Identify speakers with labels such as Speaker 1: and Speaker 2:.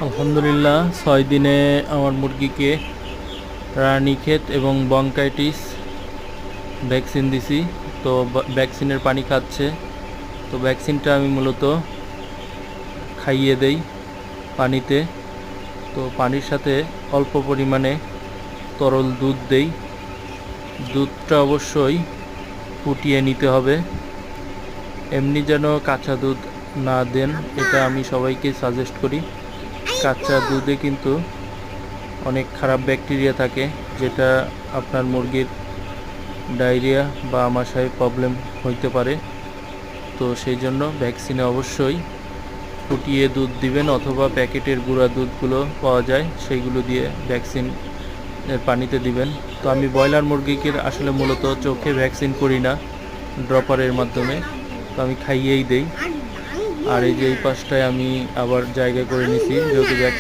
Speaker 1: আলহামদুলিল্লাহ 6 দিনে আমার মুরগিকে রানীক্ষেত এবং ব্রঙ্কাইটিস ভ্যাকসিন দিছি। তো ভ্যাকসিনের পানি খাচ্ছে। তো ভ্যাকসিনটা আমি মূলত খাইয়ে দেই পানিতে। তো পানির সাথে অল্প পরিমাণে তরল দুধ দেই। দুধটা অবশ্যই ফুটিয়ে নিতে হবে, এমনি যেন কাঁচা দুধ না দেন, এটা আমি সবাইকে সাজেস্ট করি। কাঁচা দুধে কিন্তু অনেক খারাপ ব্যাকটেরিয়া থাকে, যেটা আপনার মুরগির ডায়রিয়া বা আমাশয় প্রবলেম হইতে পারে। তো সেই জন্য ভ্যাকসিনে অবশ্যই ফুটিয়ে দুধ দিবেন, অথবা প্যাকেটের গুঁড়া দুধগুলো পাওয়া যায়, সেইগুলো দিয়ে ভ্যাকসিন এর পানিতে দিবেন। তো আমি ব্রয়লার মুরগিকে আসলে মূলত চোখে ভ্যাকসিন করি না, ড্রপারের মাধ্যমে। তো আমি খাইয়েই দেই। আর এই যে এই পাশটায় আমি আবার জায়গা করে নিছি, যেহেতু